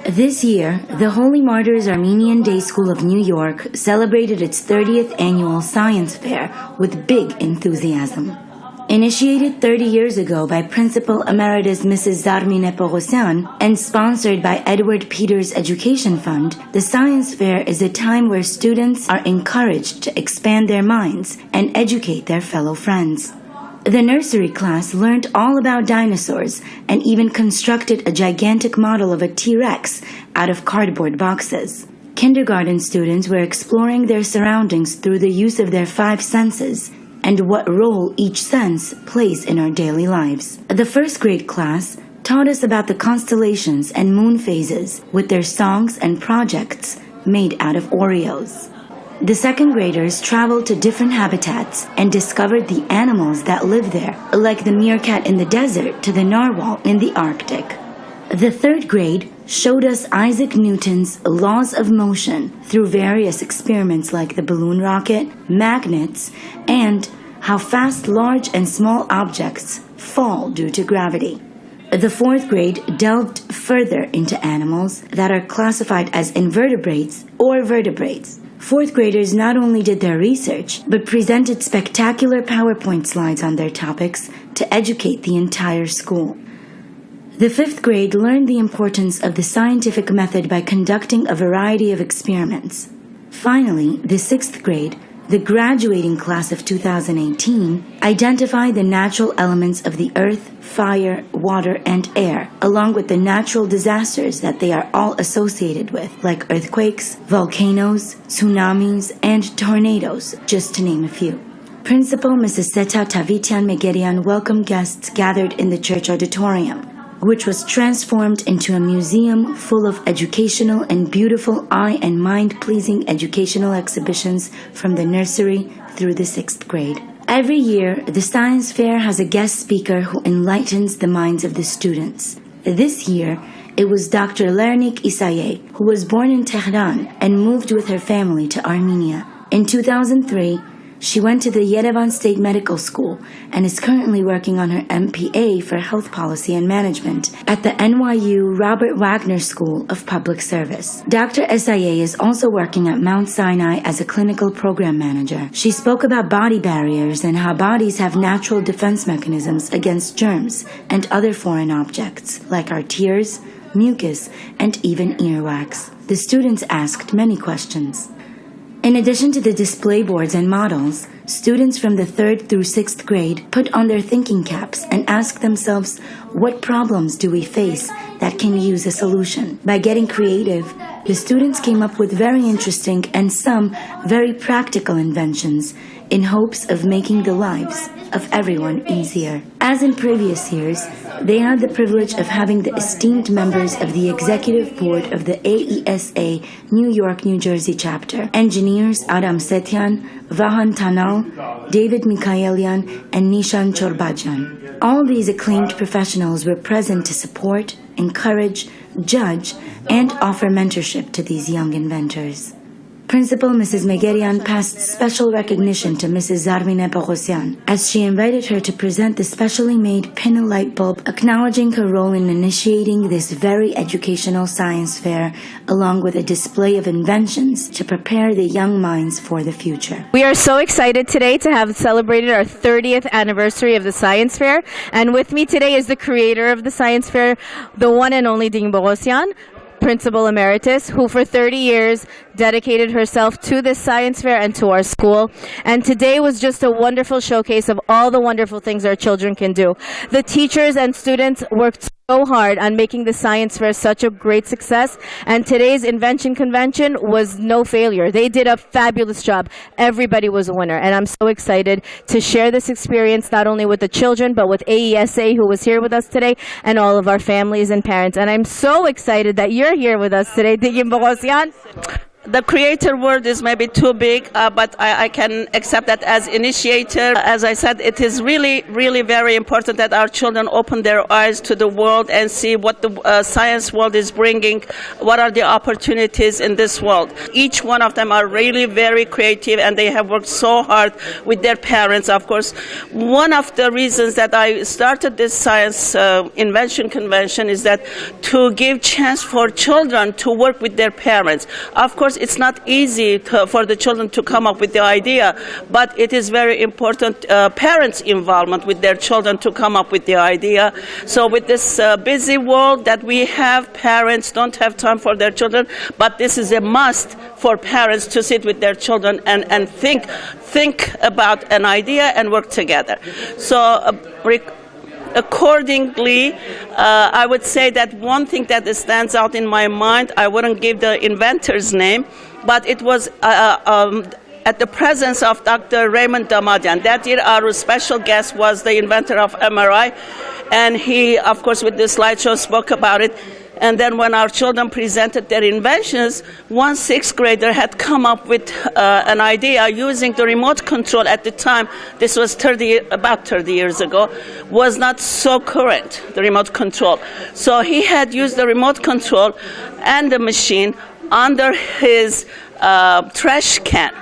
This year, the Holy Martyrs Armenian Day School of New York celebrated its 30th Annual Science Fair with big enthusiasm. Initiated 30 years ago by Principal Emeritus Mrs. Zarmine Pogosyan and sponsored by Edward Peters Education Fund, the Science Fair is a time where students are encouraged to expand their minds and educate their fellow friends. The nursery class learned all about dinosaurs and even constructed a gigantic model of a T-Rex out of cardboard boxes. Kindergarten students were exploring their surroundings through the use of their 5 senses and what role each sense plays in our daily lives. The first grade class taught us about the constellations and moon phases with their songs and projects made out of Oreos. The second graders traveled to different habitats and discovered the animals that live there, like the meerkat in the desert to the narwhal in the Arctic. The third grade showed us Isaac Newton's laws of motion through various experiments like the balloon rocket, magnets, and how fast large and small objects fall due to gravity. The fourth grade delved further into animals that are classified as invertebrates or vertebrates. Fourth graders not only did their research, but presented spectacular PowerPoint slides on their topics to educate the entire school. The fifth grade learned the importance of the scientific method by conducting a variety of experiments. Finally, the sixth grade, the graduating class of 2018, identified the natural elements of the earth, fire, water, and air, along with the natural disasters that they are all associated with, like earthquakes, volcanoes, tsunamis, and tornadoes, just to name a few. Principal Mrs. Seta Tavitian Megerian welcomed guests gathered in the church auditorium, which was transformed into a museum full of educational and beautiful eye and mind-pleasing educational exhibitions from the nursery through the 6th grade. Every year, the Science Fair has a guest speaker who enlightens the minds of the students. This year, it was Dr. Lernik Isaye, who was born in Tehran and moved with her family to Armenia. In 2003, she went to the Yerevan State Medical School and is currently working on her MPA for Health Policy and Management at the NYU Robert Wagner School of Public Service. Dr. Esaye is also working at Mount Sinai as a clinical program manager. She spoke about body barriers and how bodies have natural defense mechanisms against germs and other foreign objects, like our tears, mucus, and even earwax. The students asked many questions. In addition to the display boards and models, students from the 3rd through 6th grade put on their thinking caps and asked themselves, what problems do we face that can use a solution? By getting creative, the students came up with very interesting and some very practical inventions in hopes of making the lives of everyone easier. As in previous years, they had the privilege of having the esteemed members of the executive board of the AESA New York, New Jersey chapter, engineers Adam Setyan, Vahan Tanal, David Mikhaelian, and Nishan Chorbajan. All these acclaimed professionals were present to support, encourage, judge, and offer mentorship to these young inventors. Principal Mrs. Megerian passed special recognition to Mrs. Zarmine Pogosyan as she invited her to present the specially made pin light bulb, acknowledging her role in initiating this very educational science fair, along with a display of inventions to prepare the young minds for the future. We are so excited today to have celebrated our 30th anniversary of the Science Fair, and with me today is the creator of the Science Fair, the one and only Ding Pogosyan, Principal Emeritus, who for 30 years dedicated herself to this science fair and to our school. And today was just a wonderful showcase of all the wonderful things our children can do. The teachers and students worked so hard on making the science fair such a great success, and today's invention convention was no failure. They did a fabulous job. Everybody was a winner, and I'm so excited to share this experience not only with the children but with AESA, who was here with us today, and all of our families and parents. And I'm so excited that you're here with us today, Digim Bogosyan. The creator word is maybe too big, but I can accept that as initiator. As I said, it is really, really very important that our children open their eyes to the world and see what the science world is bringing, what are the opportunities in this world. Each one of them are really very creative, and they have worked so hard with their parents, of course. One of the reasons that I started this science invention convention is that to give chance for children to work with their parents. Of course, it's not easy for the children to come up with the idea, but it is very important parents' involvement with their children to come up with the idea. So with this busy world that we have, parents don't have time for their children, but this is a must for parents to sit with their children and think about an idea and work together. So accordingly, I would say that one thing that stands out in my mind, I wouldn't give the inventor's name, but it was at the presence of Dr. Raymond Damadian. That year, our special guest was the inventor of MRI, and he, of course, with the slideshow spoke about it. And then when our children presented their inventions, one sixth grader had come up with an idea using the remote control at the time. This was about 30 years ago, was not so current, the remote control. So he had used the remote control and the machine under his trash can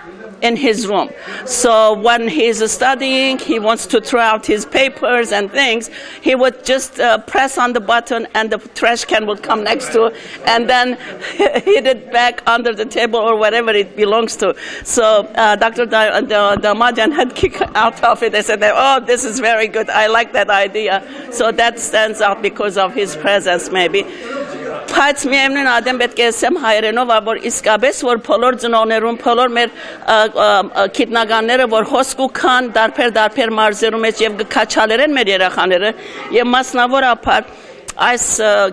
in his room. So when he's studying, he wants to throw out his papers and things, he would just press on the button and the trash can would come next to, and then hit it back under the table or wherever it belongs to. So Dr. Damadian had kicked out of it. They said, oh, this is very good. I like that idea. So that stands out because of his presence, maybe. Բայց միևնույն ադեմ պետք է ասեմ հայերենով, որ իսկապես որ բոլոր ծնողներուն, բոլոր մեր գիտնականները, որ հոսք ու քան դարբեր մարզերում մեջ եւ գքաչալերեն մեր երեխաները, եւ մասնավորապես այս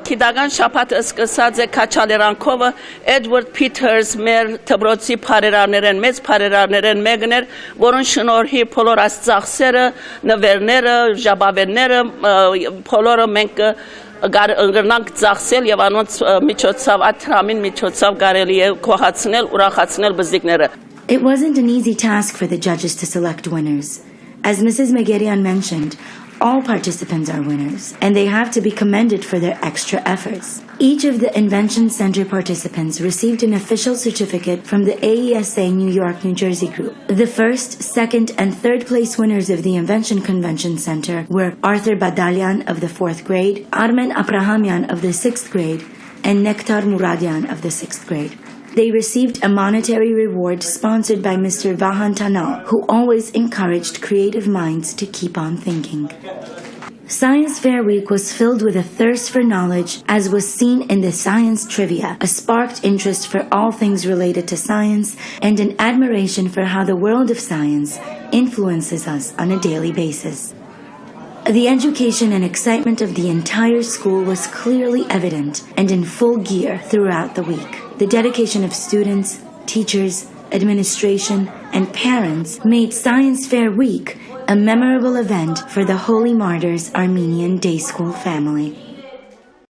գիտական շաբաթը սկսած է քաչալերանքովը Edward Peters մեր դպրոցի բարերարներեն, մեծ բարերարներեն մեկն էր, որոնց շնորհիվ բոլոր այս ծախսերը, նվերները, ժաբավենները, բոլորը մենք գրնանք ծախսել եւ անոնց միջոցով աթրամին միջոցով կարելի է կոհացնել, ուրախացնել բզիկները. It wasn't an easy task for the judges to select winners. As Mrs. Megherian mentioned, all participants are winners, and they have to be commended for their extra efforts. Each of the Invention Center participants received an official certificate from the AESA New York, New Jersey group. The first, second, and third place winners of the Invention Convention Center were Arthur Badalian of the 4th grade, Armen Abrahamian of the 6th grade, and Nektar Muradian of the 6th grade. They received a monetary reward sponsored by Mr. Vahan Tanal, who always encouraged creative minds to keep on thinking. Science Fair Week was filled with a thirst for knowledge, as was seen in the science trivia, a sparked interest for all things related to science, and an admiration for how the world of science influences us on a daily basis. The education and excitement of the entire school was clearly evident and in full gear throughout the week. The dedication of students, teachers, administration, and parents made Science Fair Week a memorable event for the Holy Martyrs Armenian Day School family.